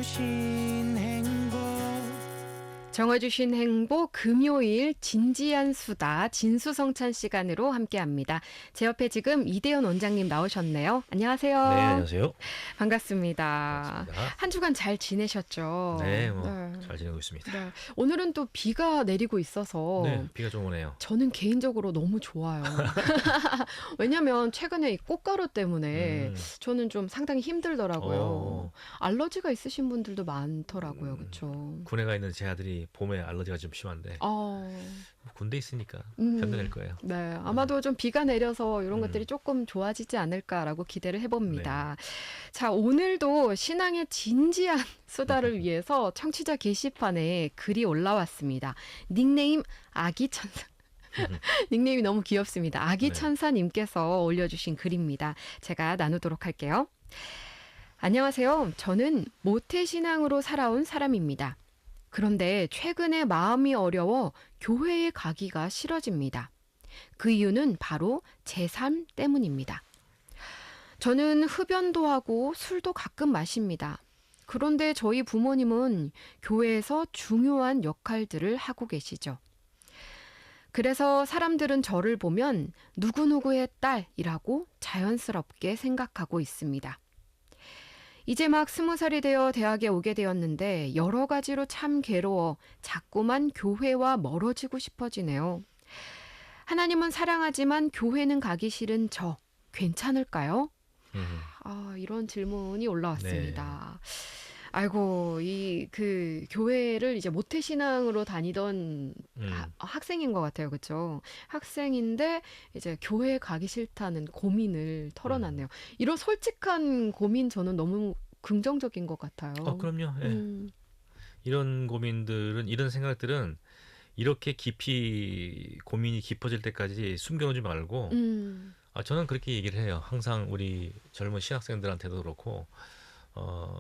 정해주신 행복 정해주신 행복 금요일 진지한 수다 진수성찬 시간으로 함께합니다. 제 옆에 지금 이대현 원장님 나오셨네요. 안녕하세요. 네, 안녕하세요. 반갑습니다. 반갑습니다. 한 주간 잘 지내셨죠? 네, 잘 지내고 있습니다. 네. 오늘은 또 비가 내리고 있어서 네, 비가 좀 오네요. 저는 개인적으로 너무 좋아요. 왜냐하면 최근에 이 꽃가루 때문에 저는 좀 상당히 힘들더라고요. 알러지가 있으신 분들도 많더라고요. 그렇죠? 군에 가 있는 제 아들이 봄에 알러지가 좀 심한데 군대 있으니까 견뎌낼 거예요. 네, 아마도 좀 비가 내려서 이런 것들이 조금 좋아지지 않을까라고 기대를 해봅니다. 네. 자, 오늘도 신앙의 진지한 수다를 위해서 청취자 게시판에 글이 올라왔습니다. 닉네임 아기천사. 닉네임이 너무 귀엽습니다. 아기천사님께서 올려주신 글입니다. 제가 나누도록 할게요. 안녕하세요. 저는 모태신앙으로 살아온 사람입니다. 그런데 최근에 마음이 어려워 교회에 가기가 싫어집니다. 그 이유는 바로 제 삶 때문입니다. 저는 흡연도 하고 술도 가끔 마십니다. 그런데 저희 부모님은 교회에서 중요한 역할들을 하고 계시죠. 그래서 사람들은 저를 보면 누구누구의 딸이라고 자연스럽게 생각하고 있습니다. 이제 막 20살이 되어 대학에 오게 되었는데 여러 가지로 참 괴로워 자꾸만 교회와 멀어지고 싶어지네요. 하나님은 사랑하지만 교회는 가기 싫은 저 괜찮을까요? 이런 질문이 올라왔습니다. 네. 아이고, 그 교회를 이제 모태신앙으로 다니던 학생인 것 같아요. 그렇죠? 학생인데 이제 교회 가기 싫다는 고민을 털어놨네요. 이런 솔직한 고민 저는 너무 긍정적인 것 같아요. 그럼요. 예. 이런 고민들은, 이런 생각들은 이렇게 깊이 고민이 깊어질 때까지 숨겨놓지 말고 저는 그렇게 얘기를 해요. 항상 우리 젊은 신학생들한테도 그렇고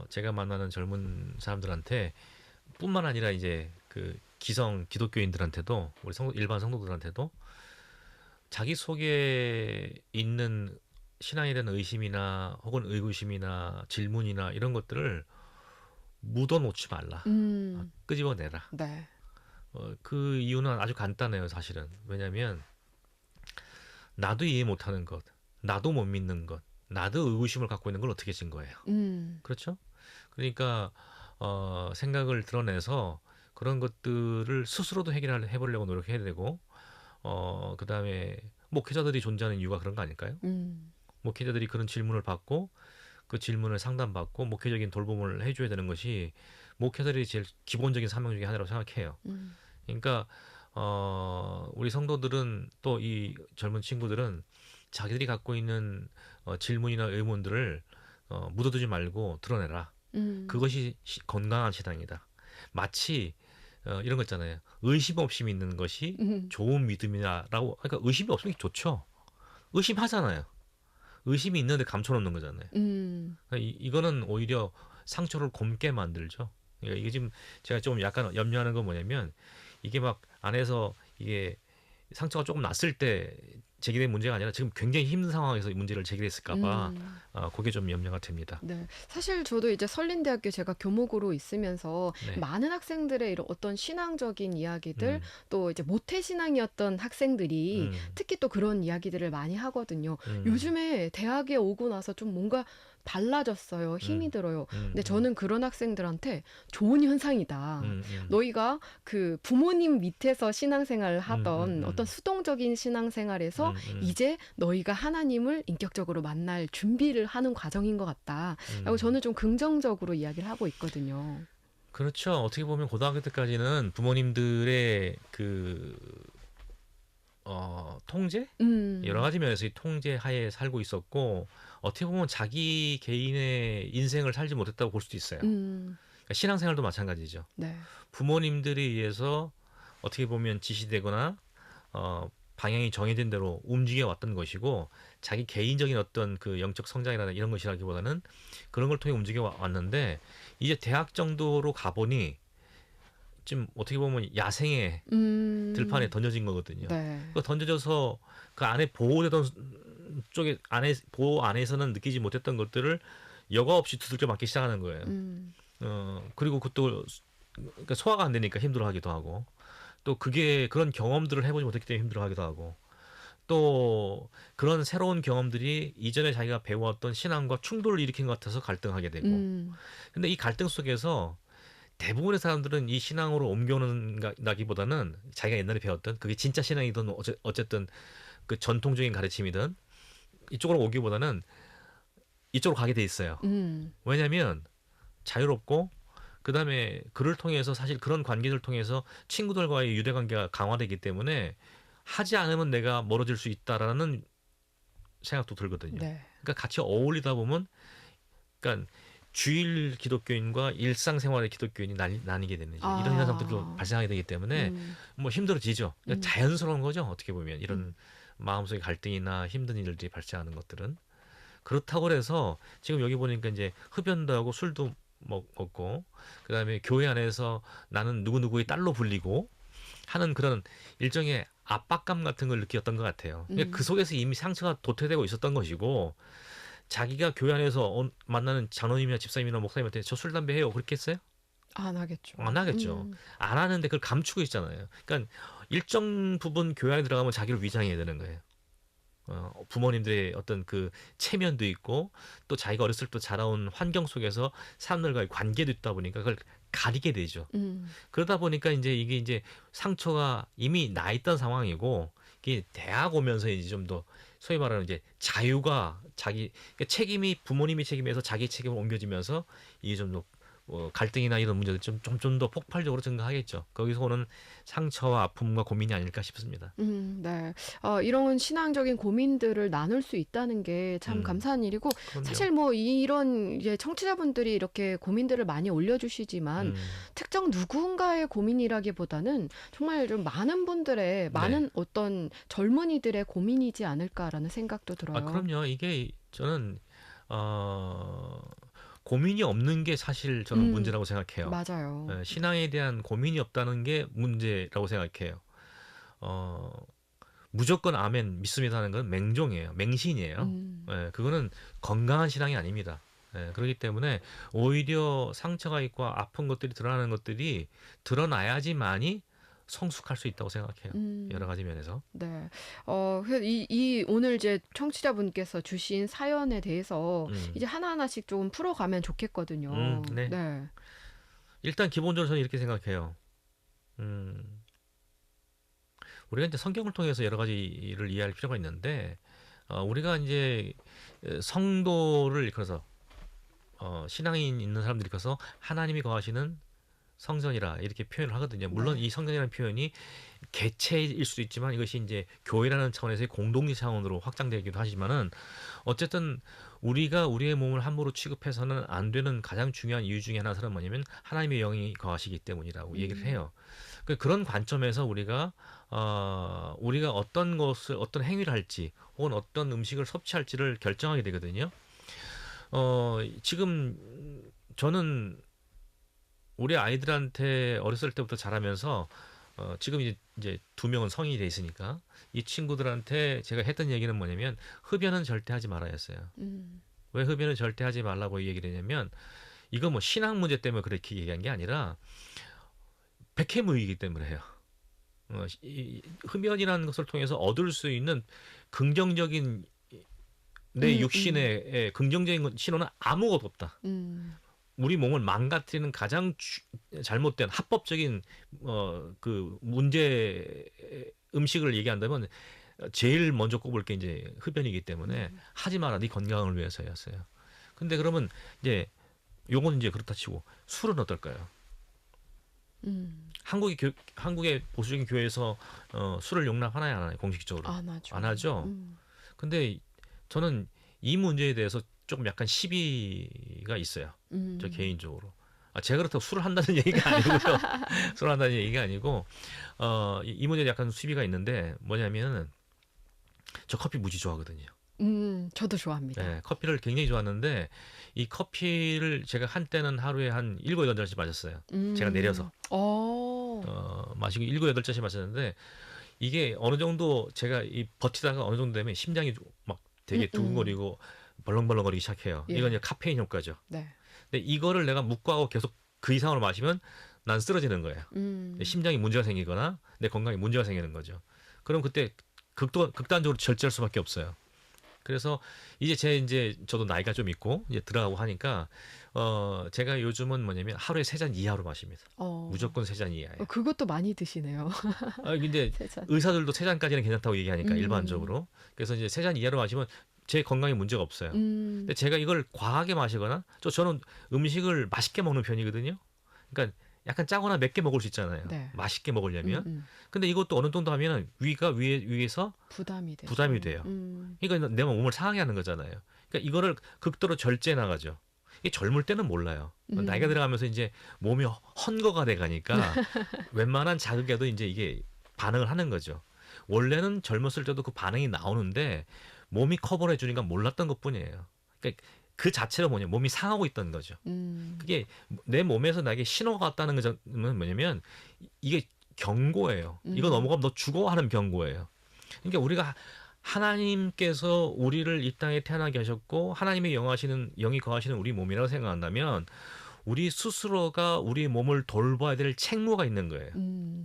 제가 만나는 젊은 사람들한테 뿐만 아니라 이제 그 기성 기독교인들한테도 우리 일반 성도들한테도 자기 속에 있는 신앙에 대한 의심이나 혹은 의구심이나 질문이나 이런 것들을 묻어놓지 말라. 끄집어내라. 네. 그 이유는 아주 간단해요. 사실은. 왜냐하면 나도 이해 못하는 것, 나도 못 믿는 것, 나도 의구심을 갖고 있는 걸 어떻게 진 거예요. 그렇죠? 그러니까 생각을 드러내서 그런 것들을 스스로도 해보려고 노력해야 되고 그 다음에 목회자들이 존재하는 이유가 그런 거 아닐까요? 목회자들이 그런 질문을 받고 그 질문을 상담받고 목회적인 돌봄을 해줘야 되는 것이 목회자들이 제일 기본적인 사명 중에 하나라고 생각해요. 그러니까 우리 성도들은 또 이 젊은 친구들은 자기들이 갖고 있는 질문이나 의문들을 묻어두지 말고 드러내라. 그것이 건강한 신앙이다. 마치 이런 거 있잖아요. 의심 없이 믿는 것이 좋은 믿음이라고. 그러니까 의심이 없으면 좋죠. 의심하잖아요. 의심이 있는데 감춰놓는 거잖아요. 그러니까 이거는 오히려 상처를 곪게 만들죠. 그러니까 이게 지금 제가 좀 약간 염려하는 건 뭐냐면 이게 막 안에서 이게 상처가 조금 났을 때 제기된 문제가 아니라 지금 굉장히 힘든 상황에서 문제를 제기했을까봐 그게 좀 염려가 됩니다. 네, 사실 저도 이제 설린대학교 제가 교목으로 있으면서 많은 학생들의 이런 어떤 신앙적인 이야기들 또 이제 모태신앙이었던 학생들이 특히 또 그런 이야기들을 많이 하거든요. 요즘에 대학에 오고 나서 좀 뭔가 달라졌어요. 힘이 들어요. 근데 저는 그런 학생들한테 좋은 현상이다. 너희가 그 부모님 밑에서 신앙생활을 하던 어떤 수동적인 신앙생활에서 이제 너희가 하나님을 인격적으로 만날 준비를 하는 과정인 것 같다. 라고 저는 좀 긍정적으로 이야기를 하고 있거든요. 그렇죠. 어떻게 보면 고등학교 때까지는 부모님들의 통제? 여러 가지 면에서 통제 하에 살고 있었고 어떻게 보면 자기 개인의 인생을 살지 못했다고 볼 수도 있어요. 그러니까 신앙생활도 마찬가지죠. 네. 부모님들에 의해서 어떻게 보면 지시되거나 방향이 정해진 대로 움직여 왔던 것이고 자기 개인적인 어떤 그 영적 성장이라는 이런 것이라기보다는 그런 걸 통해 움직여 왔는데 이제 대학 정도로 가보니 지금 어떻게 보면 야생의 들판에 던져진 거거든요. 네. 그 던져져서 그 안에 보호되던 보호 안에서는 느끼지 못했던 것들을 여과 없이 두들겨 맞기 시작하는 거예요. 그리고 그것도 그러니까 소화가 안 되니까 힘들어하기도 하고 또 그게 그런 경험들을 해보지 못했기 때문에 힘들어하기도 하고 또 그런 새로운 경험들이 이전에 자기가 배워왔던 신앙과 충돌을 일으킨 것 같아서 갈등하게 되고 근데 이 갈등 속에서 대부분의 사람들은 이 신앙으로 옮겨오는다기보다는 자기가 옛날에 배웠던 그게 진짜 신앙이든 어쨌든 그 전통적인 가르침이든 이쪽으로 오기보다는 이쪽으로 가게 돼 있어요. 왜냐하면 자유롭고 그다음에 그를 통해서 사실 그런 관계를 통해서 친구들과의 유대 관계가 강화되기 때문에 하지 않으면 내가 멀어질 수 있다라는 생각도 들거든요. 네. 그러니까 같이 어울리다 보면 그러니까 주일 기독교인과 일상생활의 기독교인이 나뉘게 되는 이런 현상들도 발생하게 되기 때문에 뭐 힘들어지죠. 그러니까 자연스러운 거죠. 어떻게 보면 이런 마음속의 갈등이나 힘든 일들이 발생하는 것들은 그렇다고 해서 지금 여기 보니까 이제 흡연도 하고 술도 먹고 그다음에 교회 안에서 나는 누구누구의 딸로 불리고 하는 그런 일종의 압박감 같은 걸 느꼈던 것 같아요. 그러니까 그 속에서 이미 상처가 도태되고 있었던 것이고 자기가 교회 안에서 만나는 장로님이나 집사님이나 목사님한테 저 술 담배 해요 그렇게 했어요? 안 하겠죠. 안 하겠죠. 안 하는데 그걸 감추고 있잖아요. 그러니까 일정 부분 교회 안에 들어가면 자기를 위장해야 되는 거예요. 부모님들의 어떤 그 체면도 있고 또 자기가 어렸을 때 자라온 환경 속에서 사람들과의 관계도 있다 보니까 그걸 가리게 되죠. 그러다 보니까 이게 이제 상처가 이미 나 있던 상황이고 이게 대학 오면서 이제 좀 더 소위 말하는 이제 자유가 자기 그러니까 책임이 부모님이 책임에서 자기 책임을 옮겨지면서 이게 좀 더 갈등이나 이런 문제들 좀 더 폭발적으로 증가하겠죠. 거기서 오는 상처와 아픔과 고민이 아닐까 싶습니다. 네. 이런 신앙적인 고민들을 나눌 수 있다는 게 참 감사한 일이고 그럼요. 사실 뭐 이런 이제 청취자분들이 이렇게 고민들을 많이 올려주시지만 특정 누군가의 고민이라기보다는 정말 좀 많은 분들의 많은 어떤 젊은이들의 고민이지 않을까라는 생각도 들어요. 그럼요. 이게 저는 고민이 없는 게 사실 저는 문제라고 생각해요. 맞아요. 신앙에 대한 고민이 없다는 게 문제라고 생각해요. 무조건 아멘 믿습니다 하는 건 맹종이에요. 맹신이에요. 그거는 건강한 신앙이 아닙니다. 그렇기 때문에 오히려 상처가 있고 아픈 것들이 드러나는 것들이 드러나야지만이 성숙할 수 있다고 생각해요. 여러 가지 면에서. 네. 그래서 이 오늘 이제 청취자분께서 주신 사연에 대해서 이제 하나하나씩 좀 풀어가면 좋겠거든요. 네. 네. 일단 기본적으로 저는 이렇게 생각해요. 우리가 이제 성경을 통해서 여러 가지를 이해할 필요가 있는데 우리가 이제 성도를 일컬어서 신앙인 있는 사람들이 일컬어서 하나님이 거하시는 성전이라 이렇게 표현을 하거든요. 물론 이 성전이라는 표현이 개체일 수도 있지만 이것이 이제 교회라는 차원에서의 공동체 차원으로 확장되기도 하지만은 어쨌든 우리가 우리의 몸을 함부로 취급해서는 안 되는 가장 중요한 이유 중에 하나는 뭐냐면 하나님의 영이 거하시기 때문이라고 얘기를 해요. 그런 관점에서 우리가 어떤 것을 어떤 행위를 할지 혹은 어떤 음식을 섭취할지를 결정하게 되거든요. 지금 저는 우리 아이들한테 어렸을 때부터 자라면서 지금 이제 두 명은 성인이 돼 있으니까 이 친구들한테 제가 했던 얘기는 뭐냐면 흡연은 절대 하지 말아야 했어요. 왜 흡연은 절대 하지 말라고 얘기를 했냐면 이거 뭐 신앙 문제 때문에 그렇게 얘기한 게 아니라 백해무익이기 때문에 해요. 흡연이라는 것을 통해서 얻을 수 있는 긍정적인 내 육신의 긍정적인 신호는 아무것도 없다. 우리 몸을 망가뜨리는 가장 잘못된 합법적인 그 문제 음식을 얘기한다면 제일 먼저 꼽을 게 이제 흡연이기 때문에 하지 마라 네 건강을 위해서였어요. 근데 그러면 이제 요건 이제 그렇다 치고 술은 어떨까요? 한국의 보수적인 교회에서 술을 용납하나요 안 하나요? 공식적으로 안 하죠. 근데 저는 이 문제에 대해서 조금 약간 시비가 있어요. 저 개인적으로. 제가 그렇다고 술을 한다는 얘기가 아니고요. 술을 한다는 얘기가 아니고 이 문제에 약간 시비가 있는데 뭐냐면은 저 커피 무지 좋아하거든요. 저도 좋아합니다. 네, 커피를 굉장히 좋아하는데 이 커피를 제가 한때는 하루에 한 7, 8잔씩 마셨어요. 제가 내려서. 마시고 7, 8잔씩 마셨는데 이게 어느 정도 제가 버티다가 어느 정도 되면 심장이 막 되게 두근거리고 벌렁벌렁거리기 시작해요. 이건 이제 카페인 효과죠. 네. 근데 이거를 내가 묵과하고 계속 그 이상으로 마시면 난 쓰러지는 거예요. 심장이 문제가 생기거나 내 건강에 문제가 생기는 거죠. 그럼 그때 극단적으로 절제할 수밖에 없어요. 그래서 이제 저도 나이가 좀 있고 이제 들어가고 하니까 제가 요즘은 뭐냐면 하루에 3잔 이하로 마십니다. 무조건 3잔 이하예요. 그것도 많이 드시네요. 근데 3잔. 의사들도 3잔까지는 괜찮다고 얘기하니까 음. 일반적으로. 그래서 이제 3잔 이하로 마시면 제 건강에 문제가 없어요. 근데 제가 이걸 과하게 마시거나 저는 음식을 맛있게 먹는 편이거든요. 그러니까 약간 짜거나 맵게 먹을 수 있잖아요. 네. 맛있게 먹으려면. 근데 이것도 어느 정도 하면은 위가 위에서 부담이 돼요. 그러니까 내 몸을 상하게 하는 거잖아요. 그러니까 이거를 극도로 절제해 나가죠. 이게 젊을 때는 몰라요. 나이가 들어가면서 이제 몸이 헌거가 돼 가니까 웬만한 자극에도 이제 이게 반응을 하는 거죠. 원래는 젊었을 때도 그 반응이 나오는데 몸이 커버해 주니까 몰랐던 것뿐이에요. 그러니까 그 자체로 몸이 상하고 있던 거죠. 그게 내 몸에서 나에게 신호가 왔다는 것은 뭐냐면 이게 경고예요. 이거 넘어가면 너 죽어 하는 경고예요. 그러니까 우리가 하나님께서 우리를 이 땅에 태어나게 하셨고 하나님의 영이 거하시는 우리 몸이라고 생각한다면 우리 스스로가 우리 몸을 돌봐야 될 책무가 있는 거예요.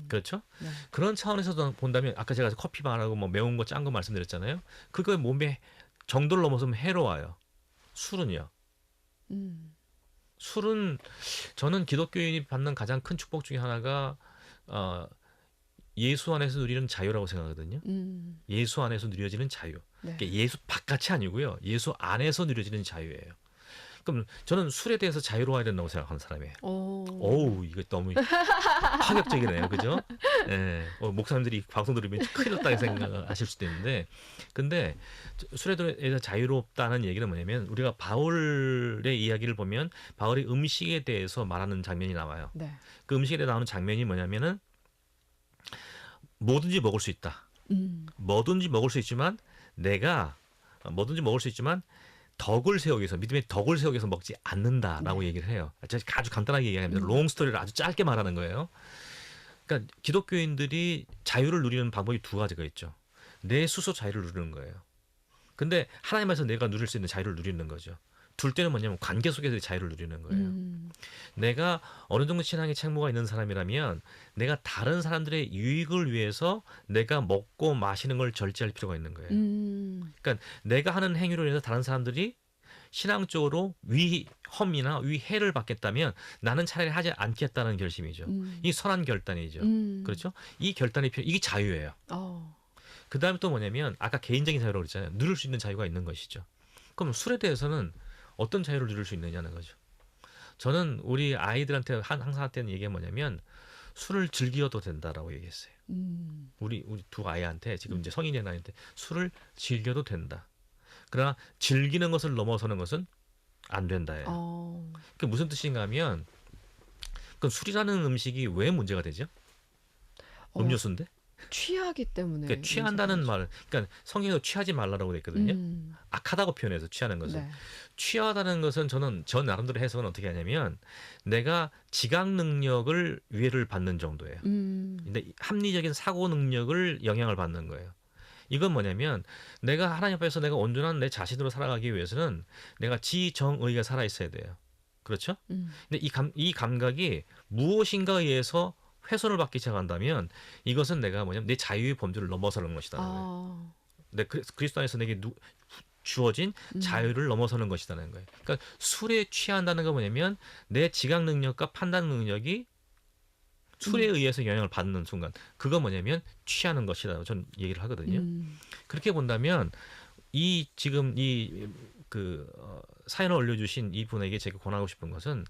그렇죠? 네. 그런 차원에서 본다면 아까 제가 커피 말하고 뭐 매운 거 짠 거 말씀드렸잖아요. 그거 몸에 정도를 넘어서면 해로워요. 술은요. 술은 저는 기독교인이 받는 가장 큰 축복 중에 하나가 예수 안에서 누리는 자유라고 생각하거든요. 예수 안에서 누려지는 자유. 네. 그러니까 예수 바깥이 아니고요. 예수 안에서 누려지는 자유예요. 그럼 저는 술에 대해서 자유로워야 된다고 생각하는 사람이에요. 어우, 이거 너무 파격적이네요. 그죠? 예. 목사님들이 방송 들으면 큰일 났다고 생각하실 수도 있는데, 근데 술에 대해서 자유롭다는 얘기는 뭐냐면 우리가 바울의 이야기를 보면 바울이 음식에 대해서 말하는 장면이 나와요. 네. 그 음식에 대해 나오는 장면이 뭐냐면은 뭐든지 먹을 수 있다. 뭐든지 먹을 수 있지만 내가 뭐든지 먹을 수 있지만 믿음의 덕을 세우기 위해서 먹지 않는다라고 네. 얘기를 해요. 제가 아주 간단하게 얘기합니다. 롱 스토리를 아주 짧게 말하는 거예요. 그러니까 기독교인들이 자유를 누리는 방법이 2가지가 있죠. 내 스스로 자유를 누리는 거예요. 근데 하나님에서 내가 누릴 수 있는 자유를 누리는 거죠. 둘째는 뭐냐면 관계 속에서의 자유를 누리는 거예요. 내가 어느 정도 신앙의 책무가 있는 사람이라면 내가 다른 사람들의 유익을 위해서 내가 먹고 마시는 걸 절제할 필요가 있는 거예요. 그러니까 내가 하는 행위로 인해서 다른 사람들이 신앙적으로 위험이나 위해를 받겠다면 나는 차라리 하지 않겠다는 결심이죠. 이 선한 결단이죠. 그렇죠? 이 결단이 이게 자유예요. 그 다음에 또 뭐냐면 아까 개인적인 자유라고 그랬잖아요. 누릴 수 있는 자유가 있는 것이죠. 그럼 술에 대해서는 어떤 자유를 누릴 수 있느냐는 거죠. 저는 우리 아이들한테 항상 할 때는 얘기가 뭐냐면 술을 즐겨도 된다라고 얘기했어요. 우리 2 아이한테 지금 이제 성인이 된 아이한테 술을 즐겨도 된다. 그러나 즐기는 것을 넘어서는 것은 안 된다예요. 그게 무슨 뜻인가 하면 그럼 술이라는 음식이 왜 문제가 되죠? 음료수인데? 취하기 때문에. 그러니까 취한다는 말, 그러니까 성경에도 취하지 말라라고 돼 있거든요. 악하다고 표현해서 취하는 것은. 네. 취하다는 것은 저는 저 나름대로 해석은 어떻게 하냐면 내가 지각 능력을 위해를 받는 정도예요. 근데 합리적인 사고 능력을 영향을 받는 거예요. 이건 뭐냐면 내가 하나님 앞에서 내가 온전한 내 자신으로 살아가기 위해서는 내가 지정의가 살아 있어야 돼요. 그렇죠? 근데 이 감각이 무엇인가에 의해서 훼손을 받기 시작한다면 이것은 내가 뭐냐면 내 자유의 범주를 넘어서는 것이라는 거예요. 내 그리스도 안에서 내게 주어진 자유를 넘어서는 것이라는 거예요. 그러니까 술에 취한다는 건 뭐냐면 내 지각 능력과 판단 능력이 술에 의해서 영향을 받는 순간 그거 뭐냐면 취하는 것이라고 저는 얘기를 하거든요. 그렇게 본다면 지금 사연을 올려주신 이 분에게 제가 권하고 싶은 것은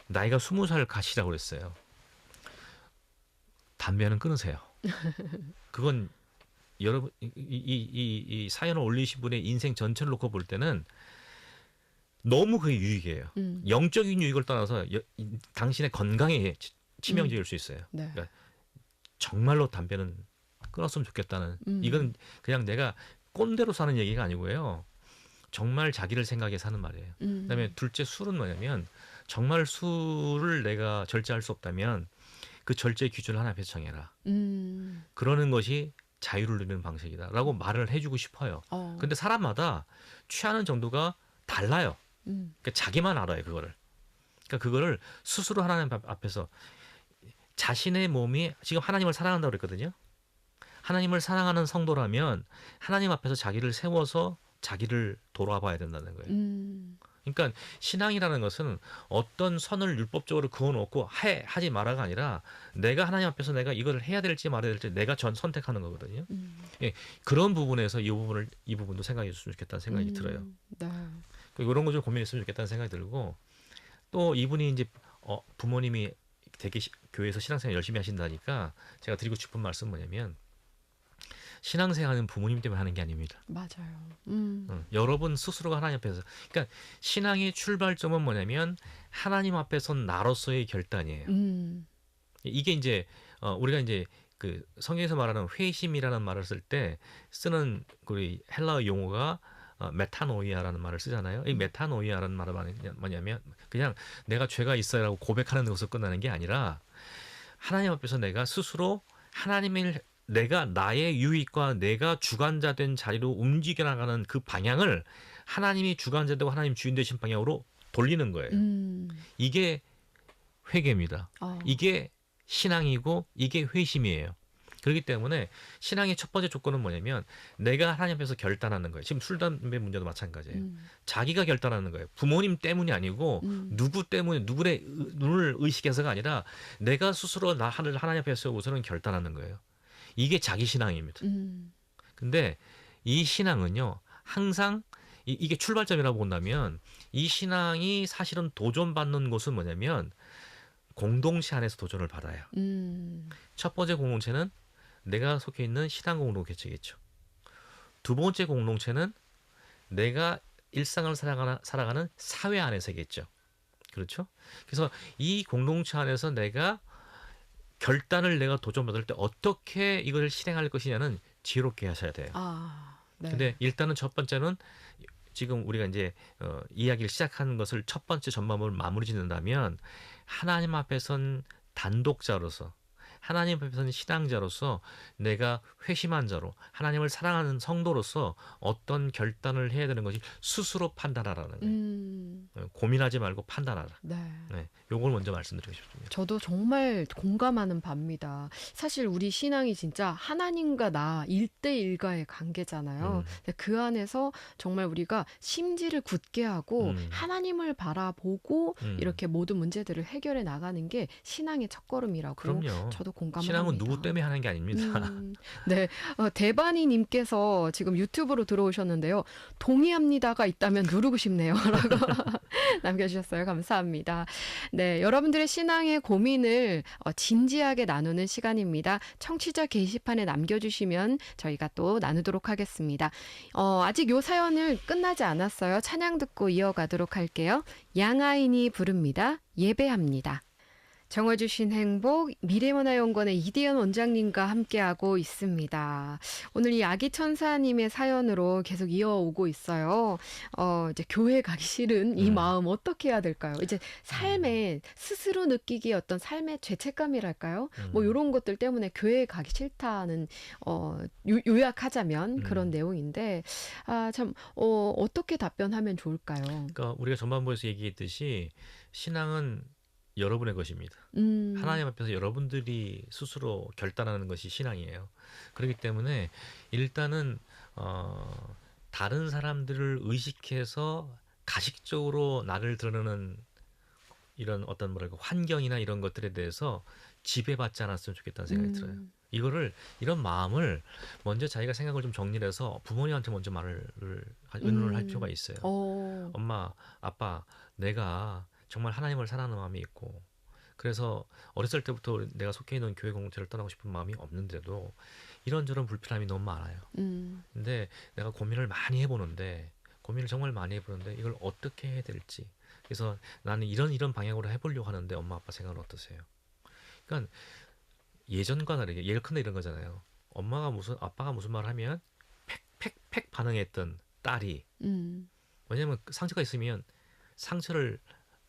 나이가 20살 가시라고 그랬어요. 담배는 끊으세요. 그건 여러분 이 사연을 올리신 분의 인생 전체를 놓고 볼 때는 너무 그게 유익이에요. 영적인 유익을 떠나서 당신의 건강에 치명적일 수 있어요. 네. 그러니까 정말로 담배는 끊었으면 좋겠다는 이건 그냥 내가 꼰대로 사는 얘기가 아니고요. 정말 자기를 생각해 사는 말이에요. 그다음에 둘째 술은 뭐냐면 정말 술을 내가 절제할 수 없다면 그 절제 기준을 하나 앞에서 정해라. 그러는 것이 자유를 누리는 방식이다라고 말을 해주고 싶어요. 근데 사람마다 취하는 정도가 달라요. 그러니까 자기만 알아요 그거를. 그러니까 그거를 스스로 하나님 앞에서 자신의 몸이 지금 하나님을 사랑한다고 그랬거든요. 하나님을 사랑하는 성도라면 하나님 앞에서 자기를 세워서 자기를 돌아봐야 된다는 거예요. 그러니까 신앙이라는 것은 어떤 선을 율법적으로 그어놓고 하지 마라가 아니라 내가 하나님 앞에서 내가 이걸 해야 될지 말아야 될지 내가 선택하는 거거든요. 예, 그런 부분에서 이 부분도 생각해 줬으면 좋겠다는 생각이 들어요. 네. 이런 거 좀 고민했으면 좋겠다는 생각이 들고 또 이분이 이제 부모님이 되게 교회에서 신앙생활 열심히 하신다니까 제가 드리고 싶은 말씀 뭐냐면 신앙생활은 부모님 때문에 하는 게 아닙니다. 맞아요. 여러분 스스로가 하나님 앞에서 그러니까 신앙의 출발점은 뭐냐면 하나님 앞에 선 나로서의 결단이에요. 이게 이제 우리가 이제 그 성경에서 말하는 회심이라는 말을 쓸 때 쓰는 우리 헬라어 용어가 메타노이아라는 말을 쓰잖아요. 이 메타노이아라는 말은 뭐냐면 그냥 내가 죄가 있어요라고 고백하는 것으로 끝나는 게 아니라 하나님 앞에서 내가 스스로 하나님을 내가 나의 유익과 내가 주관자 된 자리로 움직여 나가는 그 방향을 하나님이 주관자 되고 하나님 주인 되신 방향으로 돌리는 거예요. 이게 회개입니다. 이게 신앙이고 이게 회심이에요. 그렇기 때문에 신앙의 첫 번째 조건은 뭐냐면 내가 하나님 앞에서 결단하는 거예요. 지금 술, 담배 문제도 마찬가지예요. 자기가 결단하는 거예요. 부모님 때문이 아니고 누구 때문에 누구의 눈을 의식해서가 아니라 내가 스스로 나를 하나님 앞에 세우고서는 결단하는 거예요. 이게 자기 신앙입니다. 근데 이 신앙은요. 항상 이게 출발점이라고 본다면 이 신앙이 사실은 도전받는 곳은 뭐냐면 공동체 안에서 도전을 받아요. 첫 번째 공동체는 내가 속해 있는 신앙 공동체겠죠. 두 번째 공동체는 내가 일상을 살아가는 사회 안에서겠죠. 그렇죠? 그래서 이 공동체 안에서 내가 결단을 내가 도전받을 때 어떻게 이걸 실행할 것이냐는 지혜롭게 하셔야 돼요. 네. 근데 일단은 첫 번째는 지금 우리가 이제 이야기를 시작한 것을 첫 번째 전망을 마무리 짓는다면 하나님 앞에 선 단독자로서 하나님 앞에 선 신앙자로서 내가 회심한 자로 하나님을 사랑하는 성도로서 어떤 결단을 해야 되는 것이 스스로 판단하라는 거예요. 고민하지 말고 판단하라. 네, 요걸 먼저 말씀드리고 싶습니다. 저도 정말 공감하는 바입니다. 사실 우리 신앙이 진짜 하나님과 나 1대1과의 관계잖아요. 그 안에서 정말 우리가 심지를 굳게 하고 하나님을 바라보고 이렇게 모든 문제들을 해결해 나가는 게 신앙의 첫걸음이라고 그럼요. 저도 공감합니다. 신앙은 누구 때문에 하는 게 아닙니다. 네, 대바니님께서 지금 유튜브로 들어오셨는데요. 동의합니다가 있다면 누르고 싶네요. 라고 남겨주셨어요. 감사합니다. 네, 여러분들의 신앙의 고민을 진지하게 나누는 시간입니다. 청취자 게시판에 남겨주시면 저희가 또 나누도록 하겠습니다. 아직 요 사연을 끝나지 않았어요. 찬양 듣고 이어가도록 할게요. 양아인이 부릅니다. 예배합니다. 정어주신 행복 미래문화연구원의 이대현 원장님과 함께하고 있습니다. 오늘 이 아기천사님의 사연으로 계속 이어오고 있어요. 이제 교회 가기 싫은 이 마음 어떻게 해야 될까요? 이제 삶에 스스로 느끼기에 어떤 삶의 죄책감이랄까요? 뭐 이런 것들 때문에 교회 가기 싫다는 요약하자면 그런 내용인데 참 어떻게 답변하면 좋을까요? 그러니까 우리가 전반부에서 얘기했듯이 신앙은 여러분의 것입니다. 하나님 앞에서 여러분들이 스스로 결단하는 것이 신앙이에요. 그렇기 때문에 일단은 다른 사람들을 의식해서 가식적으로 나를 드러내는 이런 어떤 뭐랄까 환경이나 이런 것들에 대해서 지배받지 않았으면 좋겠다는 생각이 들어요. 이런 마음을 먼저 자기가 생각을 좀 정리를 해서 부모님한테 먼저 의논을 할 필요가 있어요. 엄마, 아빠, 내가 정말 하나님을 사랑하는 마음이 있고 그래서 어렸을 때부터 내가 속해 있는 교회 공동체를 떠나고 싶은 마음이 없는데도 이런저런 불편함이 너무 많아요. 근데 내가 고민을 정말 많이 해보는데 이걸 어떻게 해야 될지 그래서 나는 이런 방향으로 해보려고 하는데 엄마 아빠 생각은 어떠세요? 그러니까 예전과 다르게 예컨대 이런 거잖아요. 아빠가 무슨 말 하면 팩 반응했던 딸이 왜냐면 상처가 있으면 상처를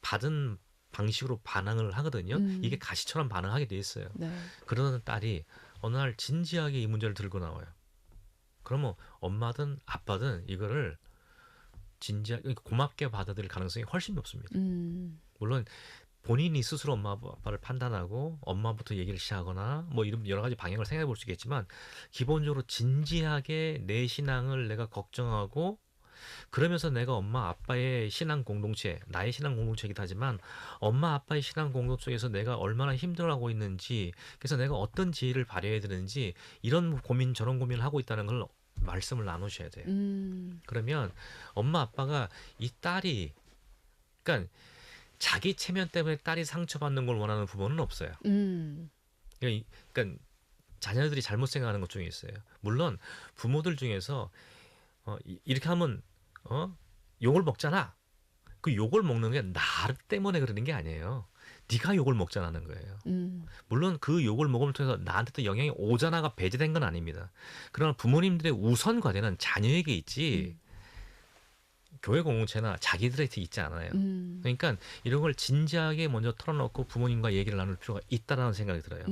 받은 방식으로 반응을 하거든요. 이게 가시처럼 반응하게 돼 있어요. 네. 그러는 딸이 어느 날 진지하게 이 문제를 들고 나와요. 그러면 엄마든 아빠든 이거를 진지하게 고맙게 받아들일 가능성이 훨씬 높습니다. 물론 본인이 스스로 엄마 아빠를 판단하고 엄마부터 얘기를 시작하거나 뭐 이런 여러 가지 방향을 생각해 볼 수 있겠지만 기본적으로 진지하게 내 신앙을 내가 걱정하고 그러면서 내가 엄마 아빠의 신앙 공동체, 나의 신앙 공동체이기도 하지만 엄마 아빠의 신앙 공동체에서 내가 얼마나 힘들어하고 있는지, 그래서 내가 어떤 지혜를 발휘해야 되는지 이런 고민 저런 고민을 하고 있다는 걸 말씀을 나누셔야 돼요. 그러면 엄마 아빠가 이 딸이, 그러니까 자기 체면 때문에 딸이 상처받는 걸 원하는 부모는 없어요. 그러니까 자녀들이 잘못 생각하는 것 중에 있어요. 물론 부모들 중에서 이렇게 하면 욕을 먹잖아. 그 욕을 먹는 게 나 때문에 그러는 게 아니에요. 네가 욕을 먹잖아는 거예요. 물론 그 욕을 먹음을 통해서 나한테도 영향이 오잖아가 배제된 건 아닙니다. 그러나 부모님들의 우선 과제는 자녀에게 있지 교회 공동체나 자기들한테 있지 않아요. 그러니까 이런 걸 진지하게 먼저 털어놓고 부모님과 얘기를 나눌 필요가 있다라는 생각이 들어요.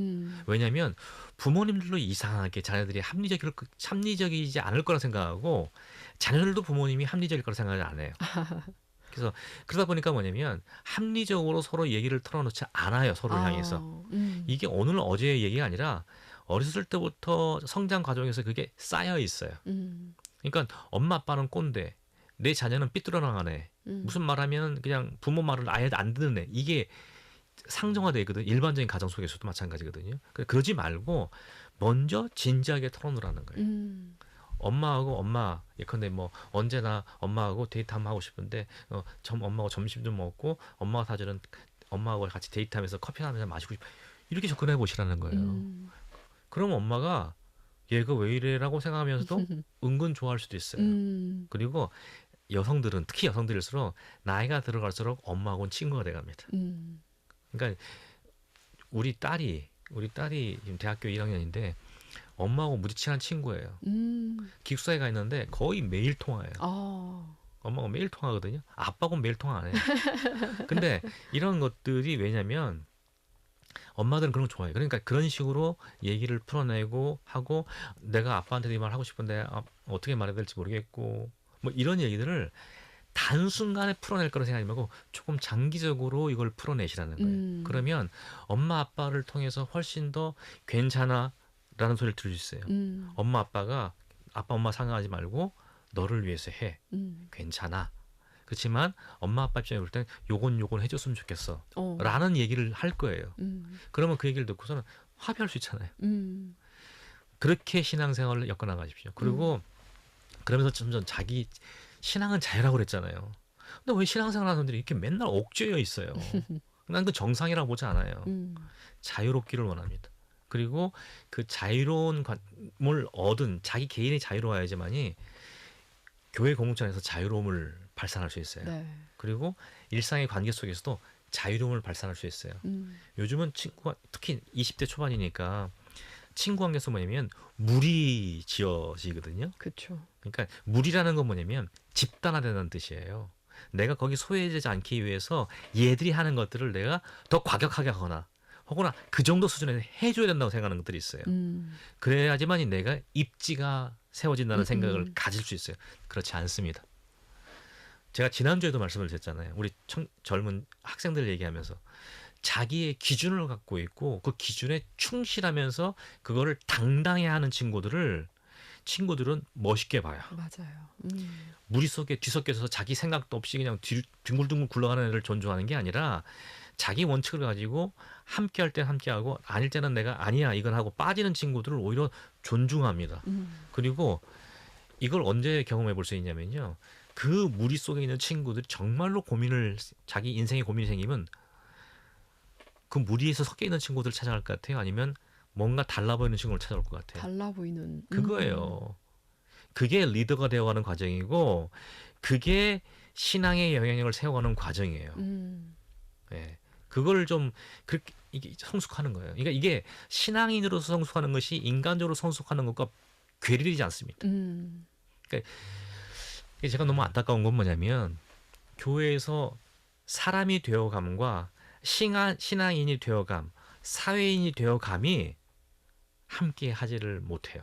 왜냐하면 부모님들도 이상하게 자녀들이 합리적이지 않을 거라 생각하고 자녀들도 부모님이 합리적일 거라 생각을 안 해요. 그래서 그러다 보니까 뭐냐면 합리적으로 서로 얘기를 털어놓지 않아요. 서로를 향해서. 이게 오늘 어제의 얘기가 아니라 어렸을 때부터 성장 과정에서 그게 쌓여 있어요. 그러니까 엄마 아빠는 꼰대, 내 자녀는 삐뚤어 나가네. 무슨 말하면 그냥 부모 말을 아예 안 듣는 애. 이게 상정화되거든. 일반적인 가정 속에서도 마찬가지거든요. 그러지 말고 먼저 진지하게 털어놓으라는 거예요. 엄마하고 엄마 예컨대 뭐 언제나 엄마하고 데이트 한번 하고 싶은데 엄마하고 점심 좀 먹고 엄마가 사주는 엄마하고 같이 데이트하면서 커피 한잔 마시고 싶어. 이렇게 접근해 보시라는 거예요. 그럼 엄마가 얘가 왜 이래라고 생각하면서도 은근 좋아할 수도 있어요. 그리고 여성들은 특히 여성들일수록 나이가 들어갈수록 엄마하고는 친구가 돼갑니다. 그러니까 우리 딸이 지금 대학교 1학년인데 엄마하고 무지 친한 친구예요. 기숙사에 가 있는데 거의 매일 통화해요. 엄마가 매일 통화하거든요. 아빠하고는 매일 통화 안 해요. 근데 이런 것들이 왜냐면 엄마들은 그런 거 좋아해요. 그러니까 그런 식으로 얘기를 풀어내고 하고 내가 아빠한테 이 말 하고 싶은데 어떻게 말해야 될지 모르겠고 뭐 이런 얘기들을 단순간에 풀어낼 거라 생각하지 말고 조금 장기적으로 이걸 풀어내시라는 거예요. 그러면 엄마 아빠를 통해서 훨씬 더 괜찮아 라는 소리를 들을 수 있어요. 엄마 아빠가 아빠 엄마 상관하지 말고 너를 위해서 해. 괜찮아. 그렇지만 엄마 아빠 입장에 볼 땐 요건 해줬으면 좋겠어 라는 얘기를 할 거예요. 그러면 그 얘기를 듣고서는 합의할 수 있잖아요. 그렇게 신앙생활을 엮어나가십시오. 그리고 그러면서 점점 자기 신앙은 자유라고 그랬잖아요. 근데 왜 신앙생활하는 사람들이 이렇게 맨날 옥죄어 있어요. 난 그 정상이라고 보지 않아요. 자유롭기를 원합니다. 그리고 그 자유로운 감을 얻은 자기 개인이 자유로워야지만이 교회 공동체 안에서 자유로움을 발산할 수 있어요. 네. 그리고 일상의 관계 속에서도 자유로움을 발산할 수 있어요. 요즘은 친구가 특히 20대 초반이니까 친구 관계에서 뭐냐면 물이 지어지거든요. 그렇죠. 그러니까 물이라는 건 뭐냐면 집단화되는 뜻이에요. 내가 거기 소외되지 않기 위해서 얘들이 하는 것들을 내가 더 과격하게 하거나 혹은 그 정도 수준에 해줘야 된다고 생각하는 것들이 있어요. 그래야지만이 내가 입지가 세워진다는 생각을 가질 수 있어요. 그렇지 않습니다. 제가 지난주에도 말씀을 드렸잖아요. 우리 젊은 학생들 얘기하면서 자기의 기준을 갖고 있고 그 기준에 충실하면서 그거를 당당히 하는 친구들은 멋있게 봐요. 맞아요. 무리 속에 뒤섞여서 자기 생각도 없이 그냥 뒹굴뒹굴 굴러가는 애를 존중하는 게 아니라 자기 원칙을 가지고 함께 할 땐 함께하고 아닐 때는 내가 아니야 이건 하고 빠지는 친구들을 오히려 존중합니다. 그리고 이걸 언제 경험해 볼 수 있냐면요. 그 무리 속에 있는 친구들이 정말로 자기 인생에 고민이 생기면 그 무리에서 섞여 있는 친구들 찾아갈 것 같아요? 아니면 뭔가 달라 보이는 친구를 찾아올 것 같아요? 달라 보이는. 그거예요. 그게 리더가 되어가는 과정이고 그게 신앙의 영향력을 세워가는 과정이에요. 네. 그걸 좀 그렇게 이게 성숙하는 거예요. 그러니까 이게 신앙인으로서 성숙하는 것이 인간적으로 성숙하는 것과 괴리되지 않습니다. 그러니까 제가 너무 안타까운 건 뭐냐면 교회에서 사람이 되어감과 신앙인이 되어감, 사회인이 되어감이 함께 하지를 못해요.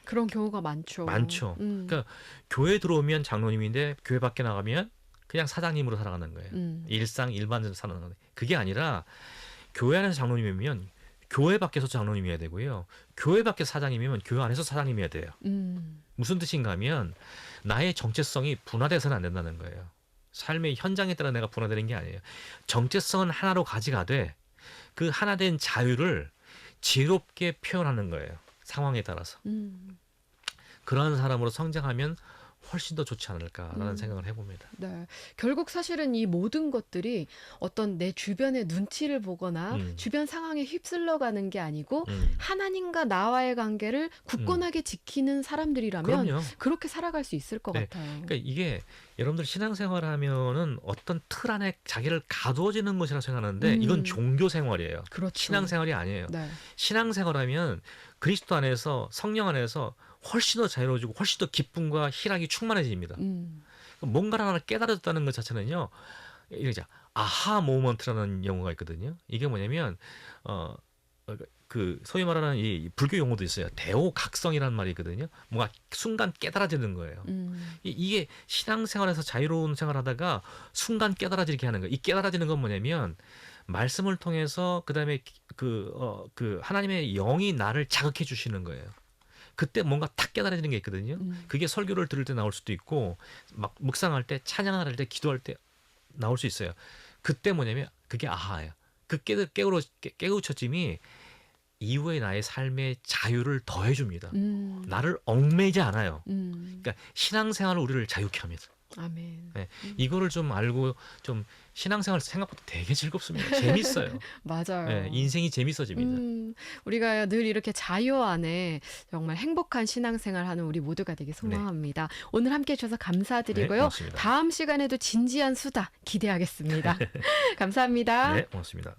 그런 경우가 많죠. 많죠. 그러니까 교회 들어오면 장로님인데 교회 밖에 나가면 그냥 사장님으로 살아가는 거예요. 일반적으로 사는 거예요. 그게 아니라 교회 안에서 장로님이면 교회 밖에서 장로님이어야 되고요. 교회 밖에서 사장님이면 교회 안에서 사장님이어야 돼요. 무슨 뜻인가 하면 나의 정체성이 분화돼서는 안 된다는 거예요. 삶의 현장에 따라 내가 분화되는 게 아니에요. 정체성은 하나로 가져가되 그 하나된 자유를 지혜롭게 표현하는 거예요. 상황에 따라서. 그러한 사람으로 성장하면 훨씬 더 좋지 않을까라는 생각을 해봅니다. 네. 결국 사실은 이 모든 것들이 어떤 내 주변의 눈치를 보거나 주변 상황에 휩쓸려가는 게 아니고 하나님과 나와의 관계를 굳건하게 지키는 사람들이라면 그럼요. 그렇게 살아갈 수 있을 것 네. 같아요. 그러니까 이게 여러분들 신앙생활하면은 어떤 틀 안에 자기를 가두어지는 것이라 생각하는데 이건 종교 생활이에요. 그렇죠. 신앙생활이 아니에요. 네. 신앙생활하면 그리스도 안에서 성령 안에서 훨씬 더 자유로워지고 훨씬 더 기쁨과 희락이 충만해집니다. 뭔가를 하나 깨달았다는 것 자체는요. 이러자 아하 모먼트라는 용어가 있거든요. 이게 뭐냐면 그 소위 말하는 이 불교 용어도 있어요. 대오각성이라는 말이 있거든요. 뭔가 순간 깨달아지는 거예요. 이게 신앙생활에서 자유로운 생활하다가 순간 깨달아지게 하는 거예요. 이 깨달아지는 건 뭐냐면 말씀을 통해서 그다음에 그 하나님의 영이 나를 자극해 주시는 거예요. 그때 뭔가 탁 깨달아지는 게 있거든요. 그게 설교를 들을 때 나올 수도 있고 막 묵상할 때 찬양할 때 기도할 때 나올 수 있어요. 그때 뭐냐면 그게 아하예요. 그 깨우쳐짐이 이후에 나의 삶의 자유를 더해줍니다. 나를 얽매이지 않아요. 그러니까 신앙생활은 우리를 자유케 합니다. 아멘. 네, 이거를 좀 알고 좀 신앙생활 생각보다 되게 즐겁습니다. 재밌어요. 맞아요. 네, 인생이 재밌어집니다. 우리가 늘 이렇게 자유 안에 정말 행복한 신앙생활 하는 우리 모두가 되게 소망합니다. 오늘 함께 해주셔서 감사드리고요. 네, 고맙습니다. 다음 시간에도 진지한 수다 기대하겠습니다. 감사합니다. 네, 고맙습니다.